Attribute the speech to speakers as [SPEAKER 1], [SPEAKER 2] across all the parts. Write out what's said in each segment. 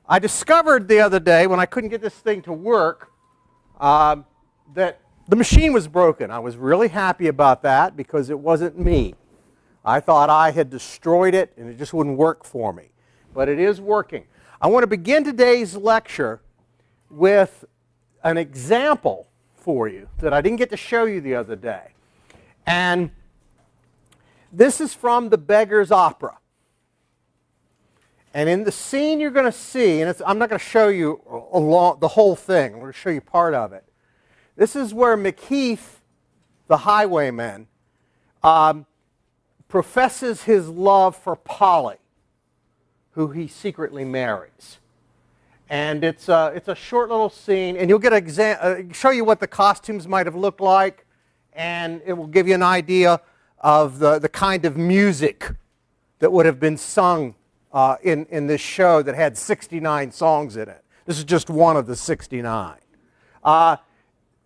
[SPEAKER 1] I discovered the other day when I couldn't get this thing to work that the machine was broken. I was really happy about that because it wasn't me. I thought I had destroyed it and it just wouldn't work for me. But it is working. I want to begin today's lecture with an example for you that I didn't get to show you the other day. And this is from the Beggar's opera. And in the scene you're going to see, and I'm not going to show you the whole thing, I'm going to show you part of it. This is where McKeith, the highwayman, professes his love for Polly, who he secretly marries. And it's a short little scene, and you'll get show you what the costumes might have looked like, and it will give you an idea of the kind of music that would have been sung in this show that had 69 songs in it. This is just one of the 69.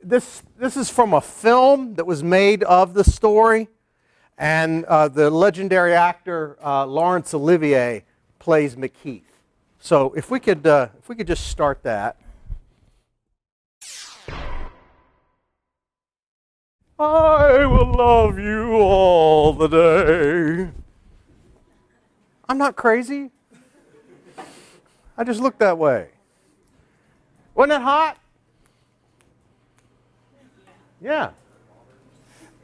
[SPEAKER 1] This is from a film that was made of the story, and the legendary actor Laurence Olivier plays McKeith. So if we could just start that. I will love you all the day. I'm not crazy. I just look that way. Wasn't it hot? Yeah.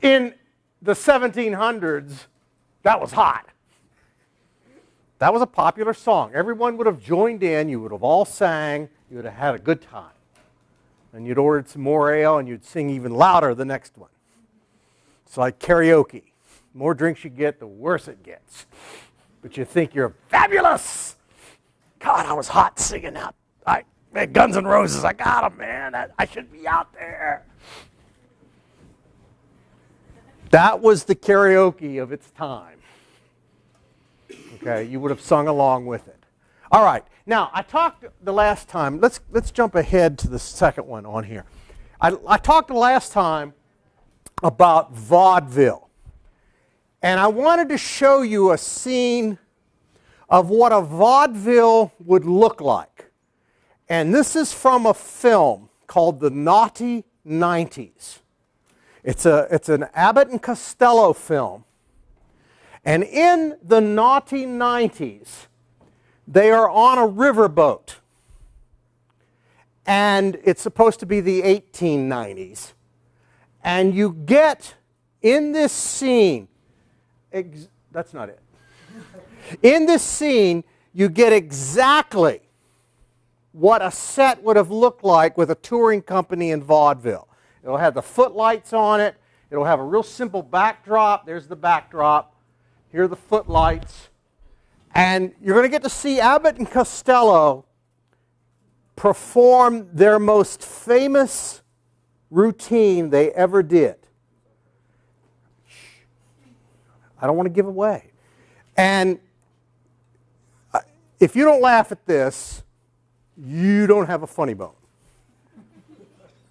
[SPEAKER 1] In the 1700s, that was hot. That was a popular song. Everyone would have joined in. You would have all sang. You would have had a good time. And you'd ordered some more ale, and you'd sing even louder the next one. It's like karaoke. The more drinks you get, the worse it gets. But you think you're fabulous. God, I was hot singing out. Guns N' Roses, I got them, man. I should be out there. That was the karaoke of its time. Okay, you would have sung along with it. All right, now I talked the last time. Let's jump ahead to the second one on here. I talked the last time about vaudeville, and I wanted to show you a scene of what a vaudeville would look like. And this is from a film called The Naughty 90s. It's an Abbott and Costello film. And in the Naughty 90s, they are on a riverboat. And it's supposed to be the 1890s. And you get in this scene, that's not it. In this scene, you get exactly what a set would have looked like with a touring company in vaudeville. It'll have the footlights on it. It'll have a real simple backdrop. There's the backdrop. Here are the footlights. And you're going to get to see Abbott and Costello perform their most famous routine they ever did. I don't want to give away. And if you don't laugh at this, you don't have a funny bone.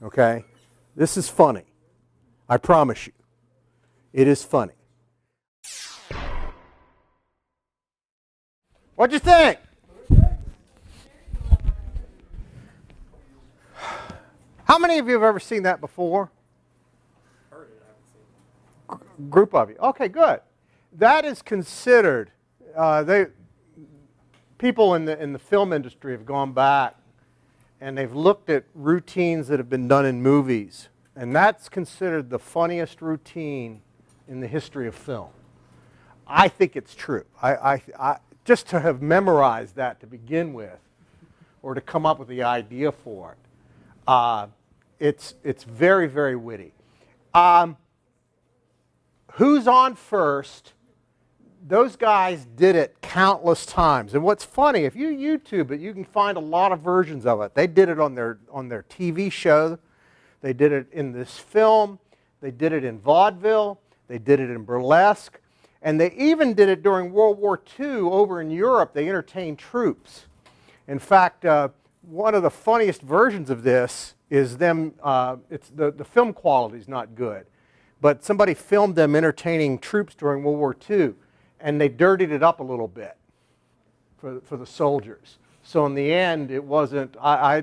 [SPEAKER 1] Okay? This is funny. I promise you. It is funny. What'd you think? How many of you have ever seen that before?
[SPEAKER 2] Heard it, I haven't seen it.
[SPEAKER 1] Group of you. Okay, good. That is considered, people in the film industry have gone back and they've looked at routines that have been done in movies, and that's considered the funniest routine in the history of film. I think it's true. I just to have memorized that to begin with, or to come up with the idea for it, it's very, very witty. Who's on first? Those guys did it countless times. And what's funny, if you YouTube it, you can find a lot of versions of it. They did it on their TV show. They did it in this film. They did it in vaudeville. They did it in burlesque. And they even did it during World War II over in Europe. They entertained troops. In fact, one of the funniest versions of this is them, the film quality is not good, but somebody filmed them entertaining troops during World War II, and they dirtied it up a little bit for the soldiers. So in the end, it wasn't, I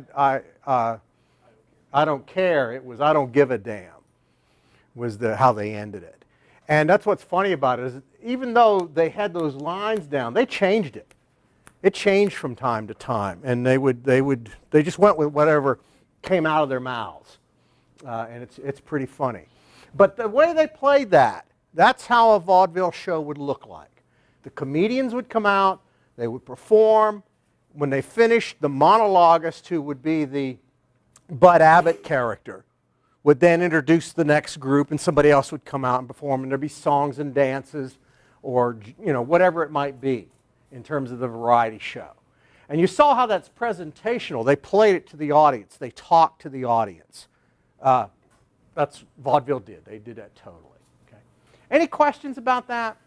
[SPEAKER 1] don't care. It was, I don't give a damn, was how they ended it. And that's what's funny about it, is even though they had those lines down, they changed it. It changed from time to time, and they just went with whatever came out of their mouths. And it's pretty funny. But the way they played that, that's how a vaudeville show would look like. The comedians would come out, they would perform. When they finished, the monologuist, who would be the Bud Abbott character, would then introduce the next group, and somebody else would come out and perform, and there'd be songs and dances, or whatever it might be in terms of the variety show. And you saw how that's presentational. They played it to the audience. They talked to the audience. That's vaudeville did. They did that totally. Okay. Any questions about that?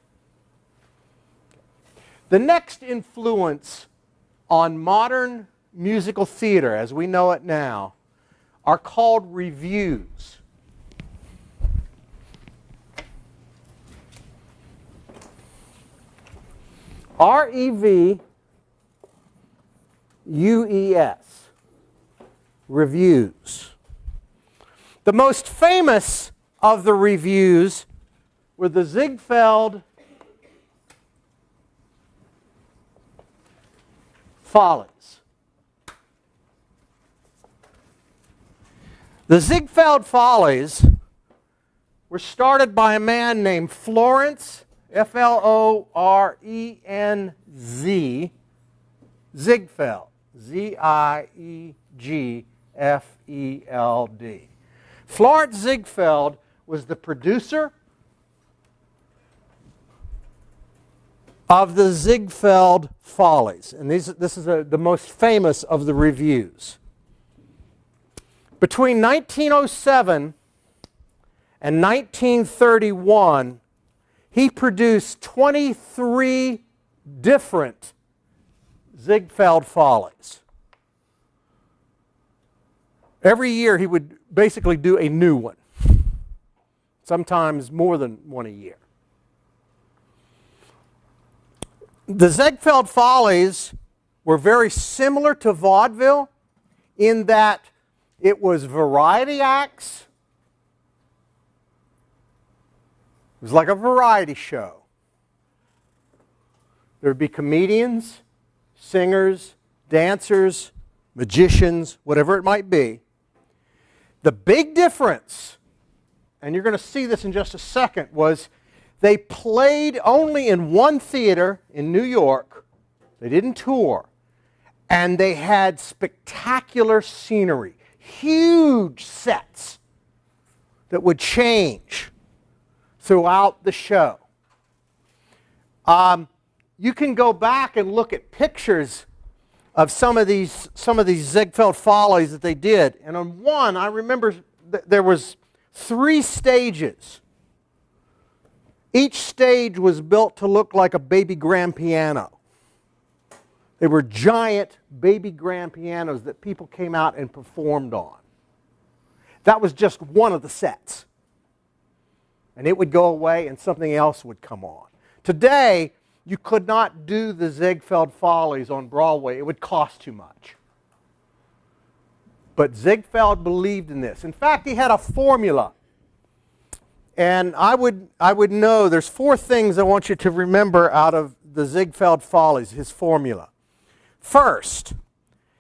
[SPEAKER 1] The next influence on modern musical theater, as we know it now, are called revues. R-E-V-U-E-S. Revues. The most famous of the revues were the Ziegfeld Follies. The Ziegfeld Follies were started by a man named Florence, F-L-O-R-E-N-Z, Ziegfeld, Z-I-E-G-F-E-L-D. Florence Ziegfeld was the producer of the Ziegfeld Follies. And this is the most famous of the revues. Between 1907 and 1931, he produced 23 different Ziegfeld Follies. Every year he would basically do a new one, sometimes more than one a year. The Ziegfeld Follies were very similar to vaudeville in that it was variety acts. It was like a variety show. There would be comedians, singers, dancers, magicians, whatever it might be. The big difference, and you're going to see this in just a second, was they played only in one theater in New York. They didn't tour. And they had spectacular scenery, huge sets that would change throughout the show. You can go back and look at pictures of some of these Ziegfeld Follies that they did. And on one, I remember there was 3 stages. Each stage was built to look like a baby grand piano. They were giant baby grand pianos that people came out and performed on. That was just one of the sets. And it would go away and something else would come on. Today, you could not do the Ziegfeld Follies on Broadway. It would cost too much. But Ziegfeld believed in this. In fact, he had a formula. And I would know, there's 4 things I want you to remember out of the Ziegfeld Follies, his formula. First,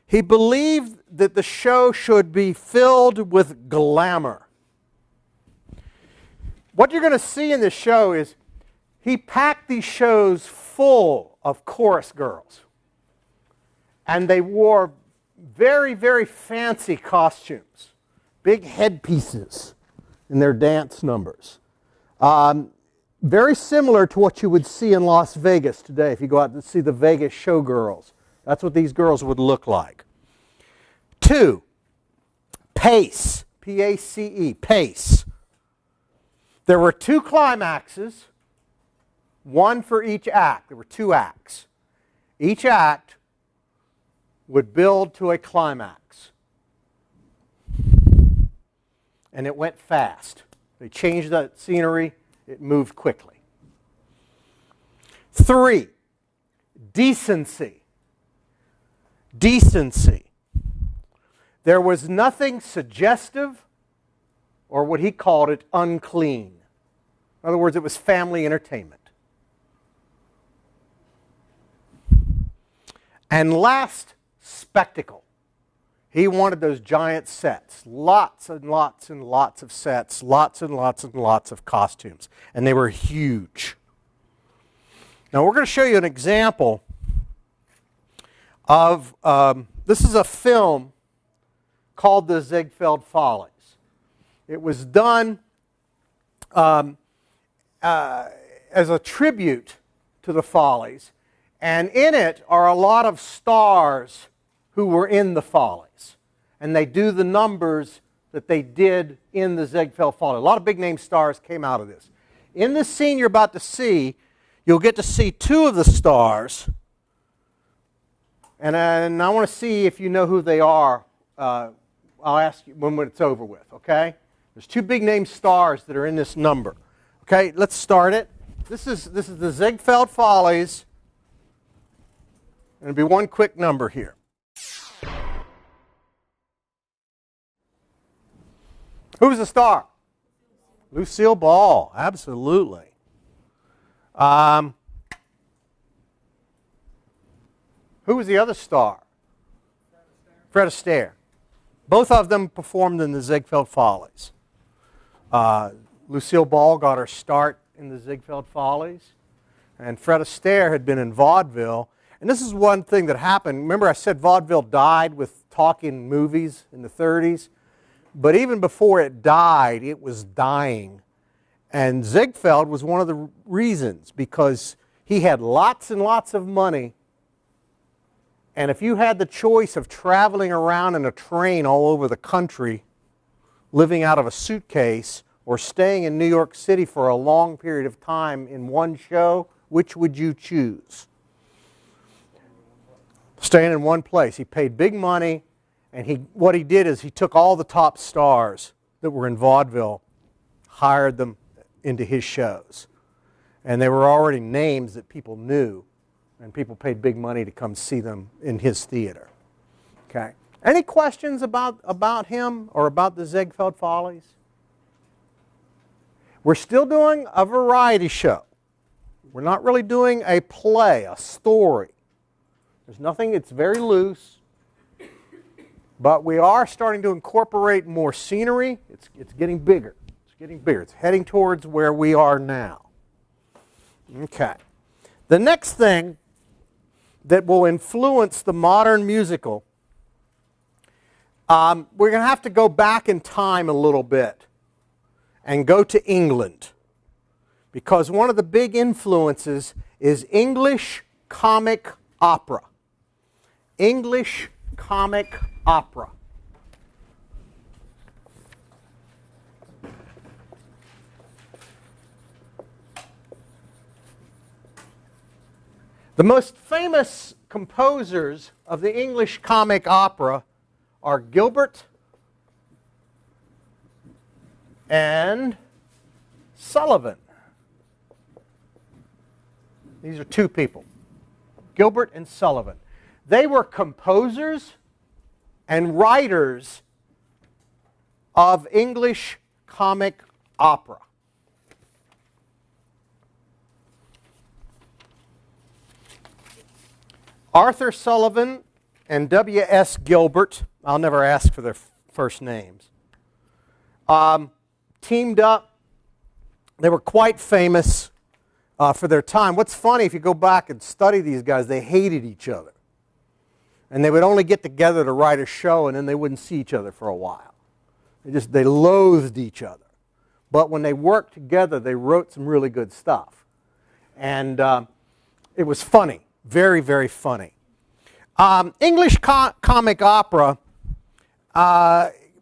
[SPEAKER 1] he believed that the show should be filled with glamour. What you're going to see in this show is he packed these shows full of chorus girls. And they wore very, very fancy costumes, big headpieces in their dance numbers. Very similar to what you would see in Las Vegas today if you go out to see the Vegas showgirls. That's what these girls would look like. 2, pace, P-A-C-E, pace. There were 2 climaxes, one for each act. There were 2 acts. Each act would build to a climax. And it went fast. They changed the scenery. It moved quickly. 3, decency. decency. There was nothing suggestive, or what he called it, unclean. In other words, it was family entertainment. And last, spectacle. He wanted those giant sets, lots and lots and lots of sets, lots and lots and lots of costumes, and they were huge. Now we're going to show you an example of, this is a film called the Ziegfeld Follies. It was done as a tribute to the Follies, and in it are a lot of stars who were in the Follies. And they do the numbers that they did in the Ziegfeld Follies. A lot of big-name stars came out of this. In this scene you're about to see, you'll get to see two of the stars. And I want to see if you know who they are. I'll ask you when it's over with, okay? There's two big-name stars that are in this number. Okay, let's start it. This is the Ziegfeld Follies. And it'll be one quick number here. Who's the star? Lucille Ball, absolutely. Who was the other star? Fred Astaire. Both of them performed in the Ziegfeld Follies. Lucille Ball got her start in the Ziegfeld Follies, and Fred Astaire had been in Vaudeville. And this is one thing that happened. Remember I said Vaudeville died with talking movies in the 30s? But even before it died, it was dying. And Ziegfeld was one of the reasons, because he had lots and lots of money. And if you had the choice of traveling around in a train all over the country, living out of a suitcase, or staying in New York City for a long period of time in one show, which would you choose? Staying in one place. He paid big money. And what he did is he took all the top stars that were in vaudeville, hired them into his shows. And they were already names that people knew, and people paid big money to come see them in his theater. Okay. Any questions about him or about the Ziegfeld Follies? We're still doing a variety show. We're not really doing a play, a story. There's nothing, it's very loose. But we are starting to incorporate more scenery. It's getting bigger. It's getting bigger. It's heading towards where we are now. Okay. The next thing that will influence the modern musical, we're going to have to go back in time a little bit and go to England. Because one of the big influences is English comic opera. English comic opera. The most famous composers of the English comic opera are Gilbert and Sullivan. These are two people, Gilbert and Sullivan. They were composers and writers of English comic opera. Arthur Sullivan and W.S. Gilbert, I'll never ask for their first names, teamed up. They were quite famous for their time. What's funny, if you go back and study these guys, they hated each other. And they would only get together to write a show, and then they wouldn't see each other for a while. They loathed each other. But when they worked together, they wrote some really good stuff. And it was funny, very, very funny. English comic opera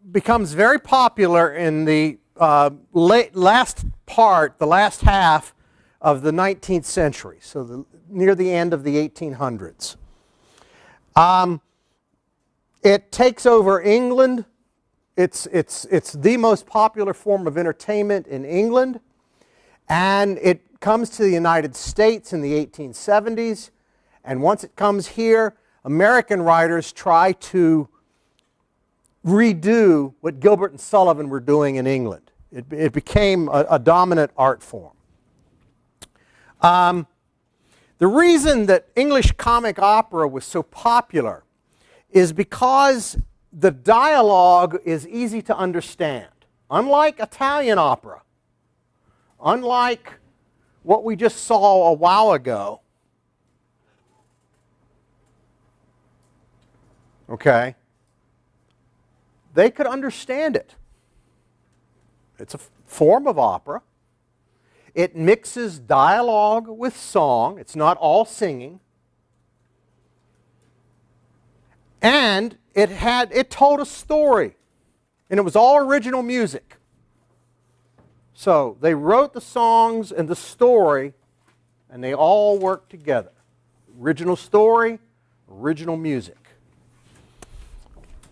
[SPEAKER 1] becomes very popular in the last half of the 19th century, so near the end of the 1800s. It takes over England. It's the most popular form of entertainment in England, and it comes to the United States in the 1870s. And once it comes here, American writers try to redo what Gilbert and Sullivan were doing in England. It became a dominant art form. The reason that English comic opera was so popular is because the dialogue is easy to understand. Unlike Italian opera, unlike what we just saw a while ago, okay, they could understand it. It's a form of opera. It mixes dialogue with song. It's not all singing. And it told a story. And it was all original music. So they wrote the songs and the story, and they all worked together. Original story, original music.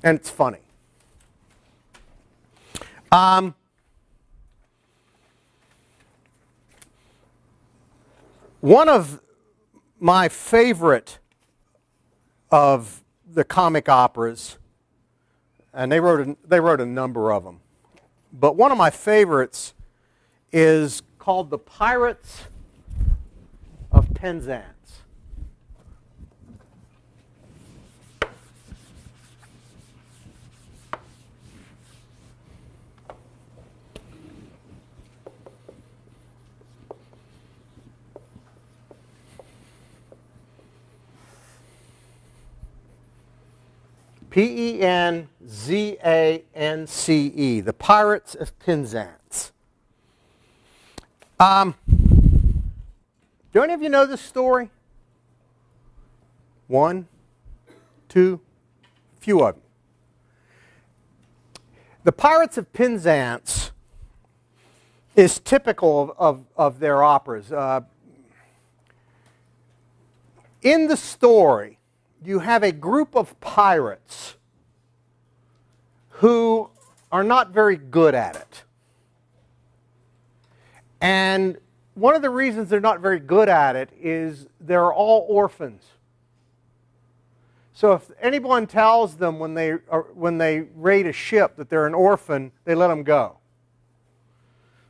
[SPEAKER 1] And it's funny. One of my favorite of the comic operas, and they wrote a number of them, but one of my favorites is called The Pirates of Penzance. Penzance, The Pirates of Penzance. Do any of you know this story? One, two, few of you. The Pirates of Penzance is typical of their operas. In the story, you have a group of pirates who are not very good at it. And one of the reasons they're not very good at it is they're all orphans. So if anyone tells them when they raid a ship that they're an orphan, they let them go.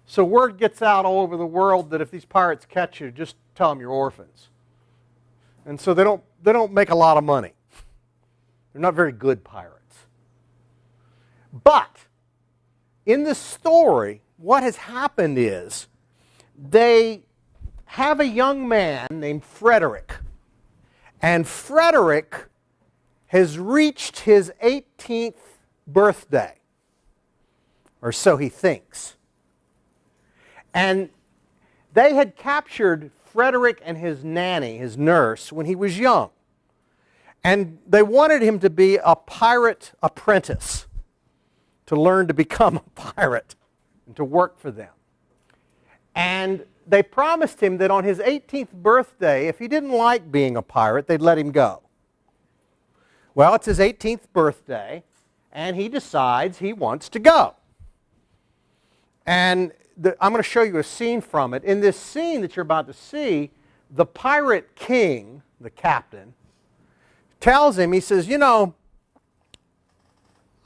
[SPEAKER 1] So word gets out all over the world that if these pirates catch you, just tell them you're orphans. And so they don't make a lot of money. They're not very good pirates. But in this story, what has happened is they have a young man named Frederick. And Frederick has reached his 18th birthday, or so he thinks. And they had captured Frederick and his nanny, his nurse, when he was young. And they wanted him to be a pirate apprentice, to learn to become a pirate and to work for them. And they promised him that on his 18th birthday, if he didn't like being a pirate, they'd let him go. Well, it's his 18th birthday, and he decides he wants to go. And I'm going to show you a scene from it. In this scene that you're about to see, the pirate king, the captain, tells him, he says, you know,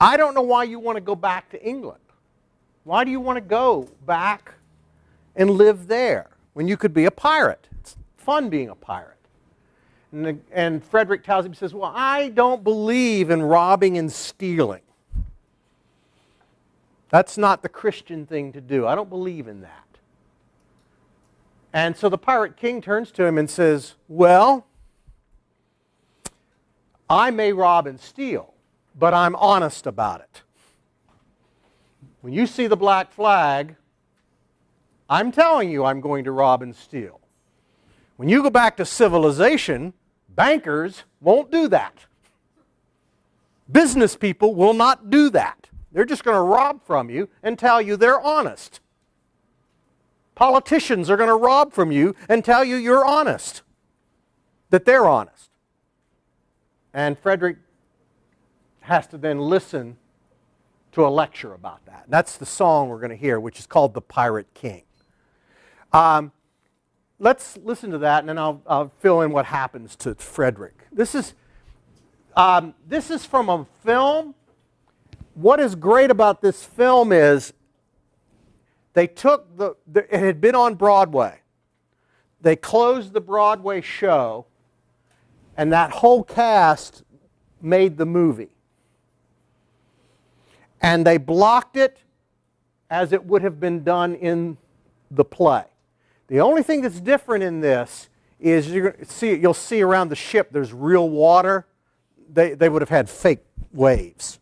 [SPEAKER 1] I don't know why you want to go back to England. Why do you want to go back and live there when you could be a pirate? It's fun being a pirate. And Frederick tells him, he says, well, I don't believe in robbing and stealing. That's not the Christian thing to do. I don't believe in that. And so the pirate king turns to him and says, well, I may rob and steal, but I'm honest about it. When you see the black flag, I'm telling you I'm going to rob and steal. When you go back to civilization, bankers won't do that. Business people will not do that. They're just going to rob from you and tell you they're honest. Politicians are going to rob from you and tell you you're honest, that they're honest. And Frederick has to then listen to a lecture about that. And that's the song we're going to hear, which is called The Pirate King. Let's listen to that, and then I'll fill in what happens to Frederick. This is This is from a film. What is great about this film is they took it had been on Broadway. They closed the Broadway show, and that whole cast made the movie. And they blocked it as it would have been done in the play. The only thing that's different in this is you'll see around the ship there's real water. They would have had fake waves.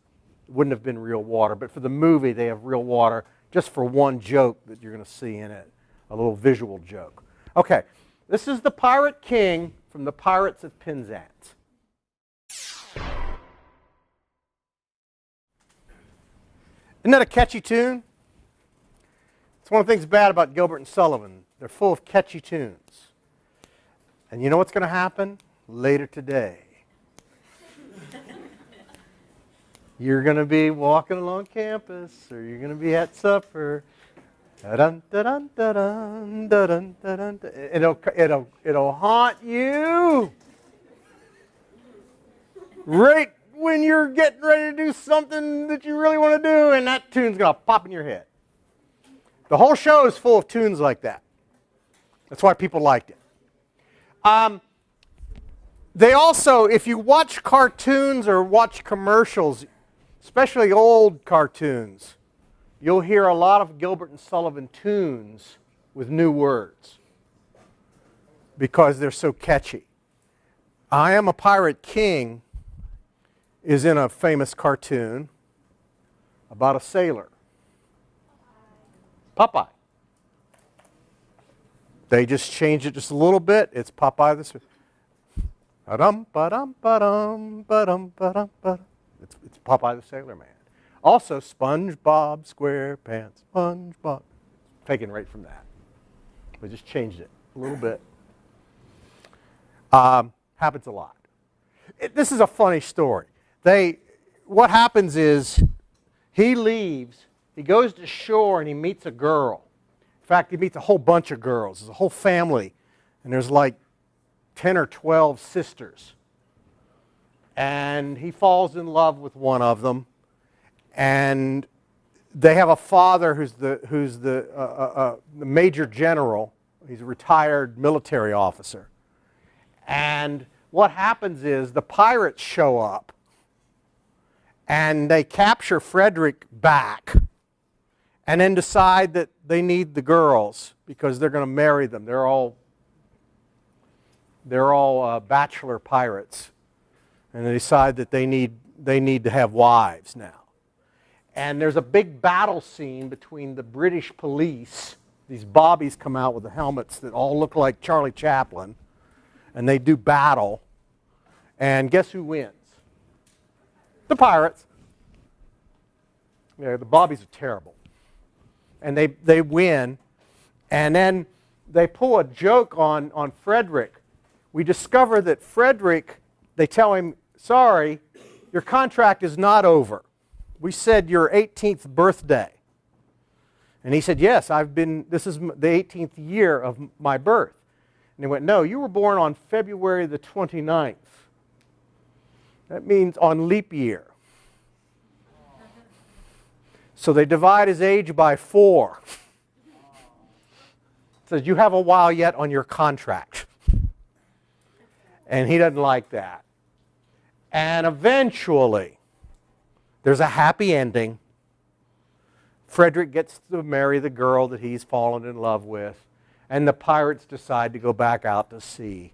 [SPEAKER 1] It wouldn't have been real water. But for the movie, they have real water just for one joke that you're going to see in it, a little visual joke. Okay, this is the Pirate King from the Pirates of Penzance. Isn't that a catchy tune? It's one of the things bad about Gilbert and Sullivan. They're full of catchy tunes. And you know what's going to happen later today? You're going to be walking along campus, or you're going to be at supper. Da-dun, da-dun, da-dun, da-dun, da-dun, da-dun. It'll haunt you right when you're getting ready to do something that you really want to do, and that tune's going to pop in your head. The whole show is full of tunes like that. That's why people liked it. They also, if you watch cartoons or watch commercials, especially old cartoons, you'll hear a lot of Gilbert and Sullivan tunes with new words because they're so catchy. I Am a Pirate King is in a famous cartoon about a sailor. Popeye. They just changed it just a little bit. It's Popeye the Sailor. It's Popeye the Sailor Man. Also, SpongeBob SquarePants. SpongeBob. Taken right from that. We just changed it a little bit. Happens a lot. This is a funny story. What happens is he leaves, he goes to shore, and he meets a girl. In fact, he meets a whole bunch of girls. There's a whole family, and there's like 10 or 12 sisters. And he falls in love with one of them, and they have a father who's the major general. He's a retired military officer. And what happens is the pirates show up, and they capture Frederick back, and then decide that they need the girls because they're going to marry them. They're all bachelor pirates, and they decide that they need to have wives now. And there's a big battle scene between the British police. These bobbies come out with the helmets that all look like Charlie Chaplin, and they do battle. And guess who wins? The pirates. Yeah, the bobbies are terrible. And they win. And then they pull a joke on Frederick. We discover that Frederick, they tell him, sorry, your contract is not over. We said your 18th birthday. And he said, yes, this is the 18th year of my birth. And they went, no, you were born on February the 29th. That means on leap year. So they divide his age by 4. Says, you have a while yet on your contract. And he doesn't like that. And eventually, there's a happy ending. Frederick gets to marry the girl that he's fallen in love with. And the pirates decide to go back out to sea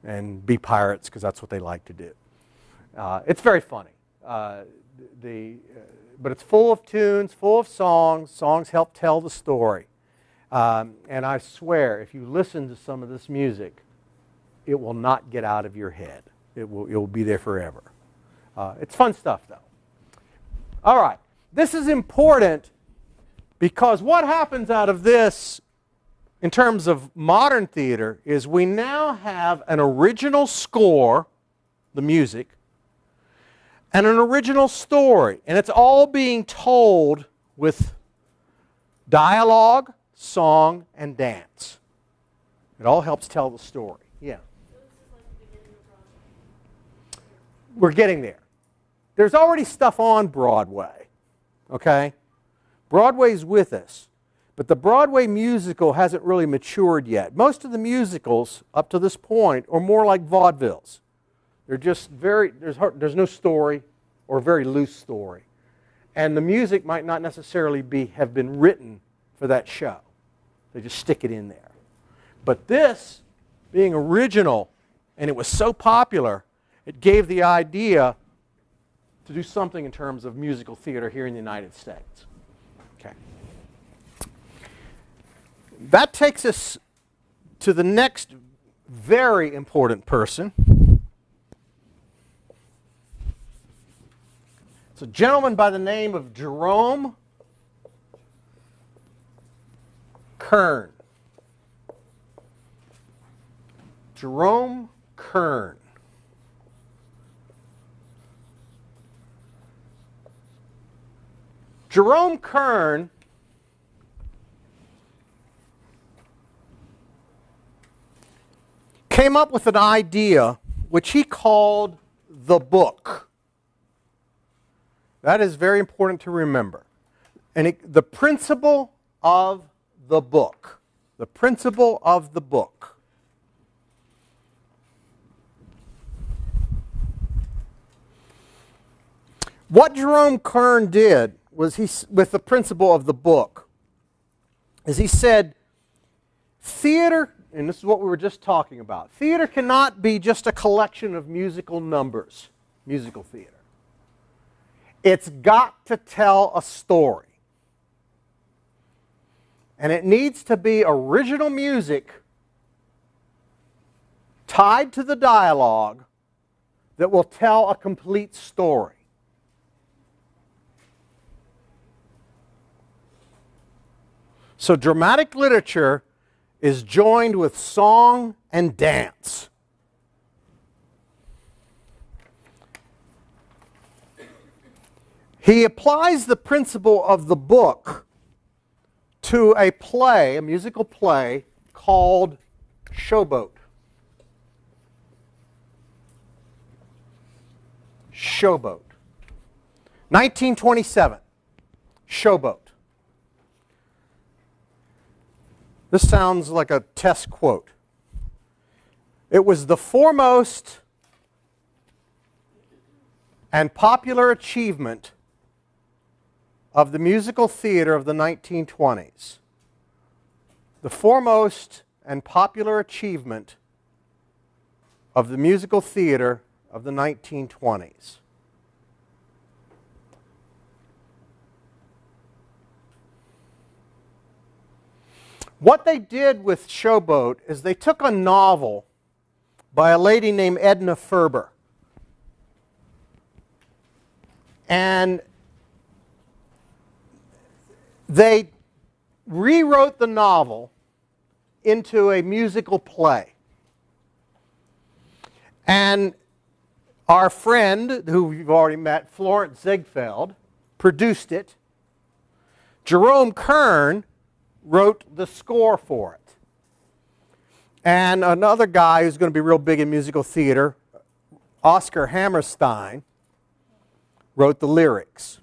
[SPEAKER 1] and be pirates because that's what they like to do. It's very funny. But it's full of tunes, full of songs. Songs help tell the story. And I swear, if you listen to some of this music, it will not get out of your head. It will be there forever. It's fun stuff, though. All right. This is important because what happens out of this in terms of modern theater is we now have an original score, the music, and an original story. And it's all being told with dialogue, song, and dance. It all helps tell the story. Yeah. we're getting there. There's already stuff on Broadway, okay? Broadway's with us, but the Broadway musical hasn't really matured yet. Most of the musicals up to this point are more like vaudevilles. They're just there's no story or very loose story. And the music might not necessarily have been written for that show. They just stick it in there. But this, being original, and it was so popular, it gave the idea to do something in terms of musical theater here in the United States. Okay. That takes us to the next very important person. It's a gentleman by the name of Jerome Kern. Jerome Kern. Jerome Kern came up with an idea which he called the book. That is very important to remember. And the principle of the book. The principle of the book. What Jerome Kern did was with the principle of the book, is he said, theater, and this is what we were just talking about, theater cannot be just a collection of musical numbers, musical theater. It's got to tell a story. And it needs to be original music tied to the dialogue that will tell a complete story. So dramatic literature is joined with song and dance. He applies the principle of the book to a play, a musical play, called Showboat. Showboat. 1927. Showboat. This sounds like a test quote. It was the foremost and popular achievement of the musical theater of the 1920s. The foremost and popular achievement of the musical theater of the 1920s. What they did with Showboat is they took a novel by a lady named Edna Ferber, and they rewrote the novel into a musical play. And our friend, who you've already met, Florence Ziegfeld, produced it. Jerome Kern wrote the score for it. And another guy who's going to be real big in musical theater, Oscar Hammerstein, wrote the lyrics.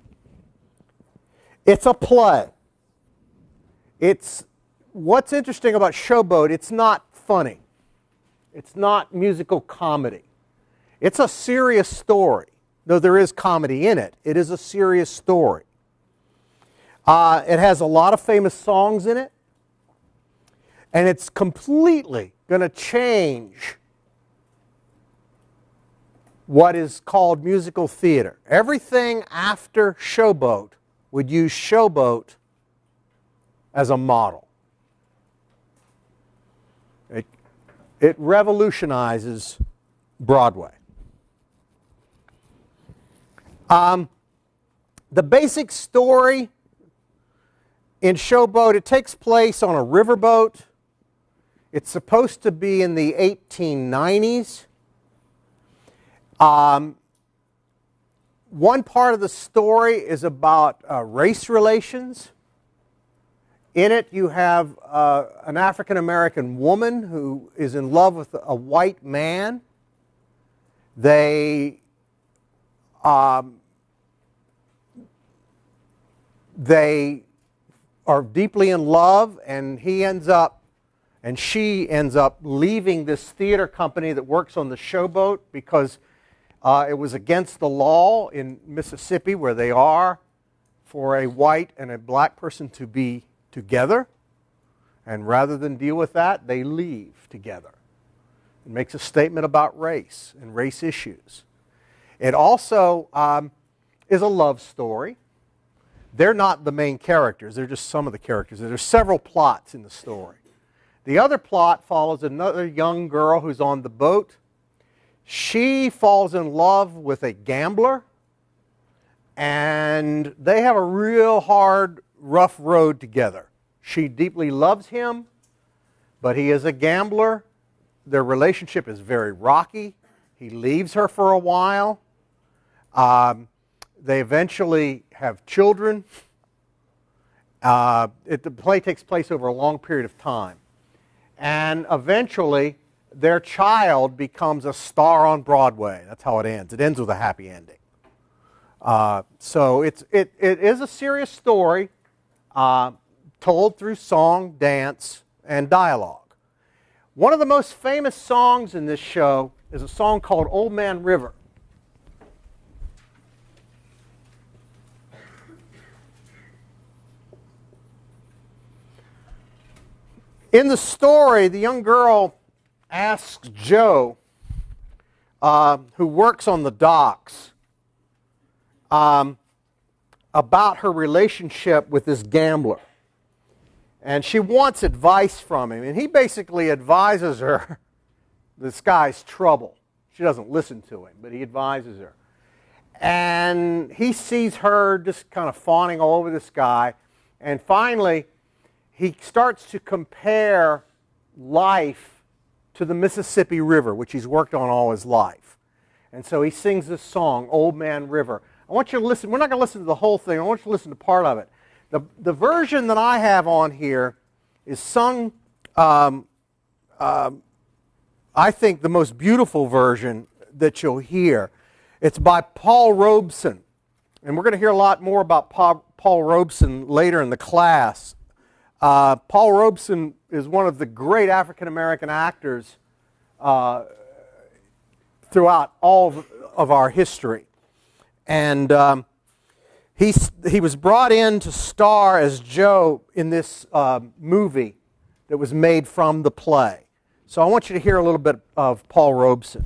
[SPEAKER 1] It's a play. What's interesting about Showboat, it's not funny. It's not musical comedy. It's a serious story. Though there is comedy in it, it is a serious story. It has a lot of famous songs in it, and it's completely going to change what is called musical theater. Everything after Showboat would use Showboat as a model. It revolutionizes Broadway. The basic story in Showboat, it takes place on a riverboat. It's supposed to be in the 1890s. One part of the story is about race relations. In it, you have an African-American woman who is in love with a white man. They They are deeply in love, and he ends up, and she ends up leaving this theater company that works on the Showboat because it was against the law in Mississippi, where they are, for a white and a black person to be together. And rather than deal with that, they leave together. It makes a statement about race and race issues. It also is a love story. They're not the main characters. They're just some of the characters. There's several plots in the story. The other plot follows another young girl who's on the boat. She falls in love with a gambler, and they have a real hard, rough road together. She deeply loves him, but he is a gambler. Their relationship is very rocky. He leaves her for a while. They eventually have children. The play takes place over a long period of time. And eventually, their child becomes a star on Broadway. That's how it ends. It ends with a happy ending. So it is a serious story told through song, dance, and dialogue. One of the most famous songs in this show is a song called Old Man River. In the story, the young girl asks Joe, who works on the docks, about her relationship with this gambler. And she wants advice from him. And he basically advises her, this guy's trouble. She doesn't listen to him, but he advises her. And he sees her just kind of fawning all over this guy. And finally, he starts to compare life to the Mississippi River, which he's worked on all his life. And so he sings this song, Old Man River. I want you to listen. We're not going to listen to the whole thing. I want you to listen to part of it. The version that I have on here is sung, I think, the most beautiful version that you'll hear. It's by Paul Robeson. And we're going to hear a lot more about Paul Robeson later in the class. Paul Robeson is one of the great African-American actors throughout all of our history. And he was brought in to star as Joe in this movie that was made from the play. So I want you to hear a little bit of Paul Robeson.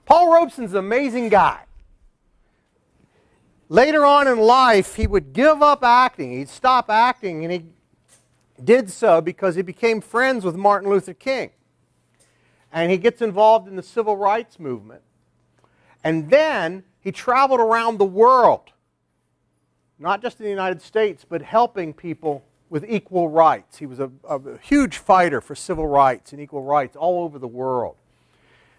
[SPEAKER 1] Paul Robeson's an amazing guy. Later on in life, he would give up acting. He'd stop acting, and he did so because he became friends with Martin Luther King. And he gets involved in the civil rights movement. And then he traveled around the world, not just in the United States, but helping people with equal rights. He was a huge fighter for civil rights and equal rights all over the world.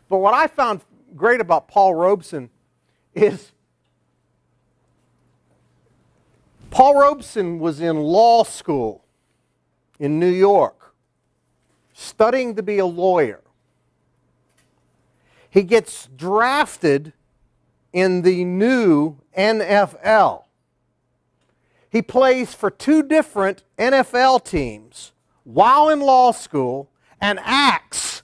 [SPEAKER 1] But what I found great about Paul Robeson is Paul Robeson was in law school in New York, studying to be a lawyer. He gets drafted in the new NFL. He plays for 2 different NFL teams while in law school and acts.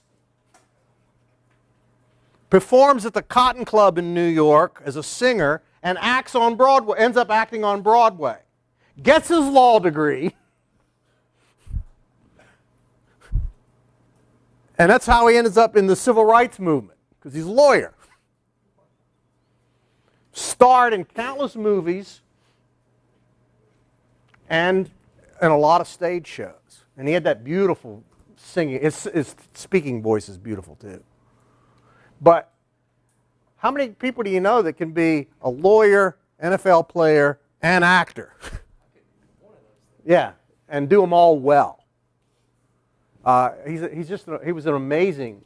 [SPEAKER 1] Performs at the Cotton Club in New York as a singer and acts on Broadway, ends up acting on Broadway. Gets his law degree. And that's how he ends up in the civil rights movement, because he's a lawyer. Starred in countless movies and in a lot of stage shows. And he had that beautiful singing. His speaking voice is beautiful too. But how many people do you know that can be a lawyer, NFL player, and actor? Yeah, and do them all well. He was an amazing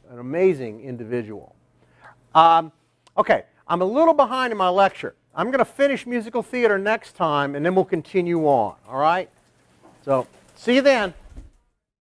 [SPEAKER 1] individual. Okay, I'm a little behind in my lecture. I'm going to finish musical theater next time, and then we'll continue on. All right? So, see you then.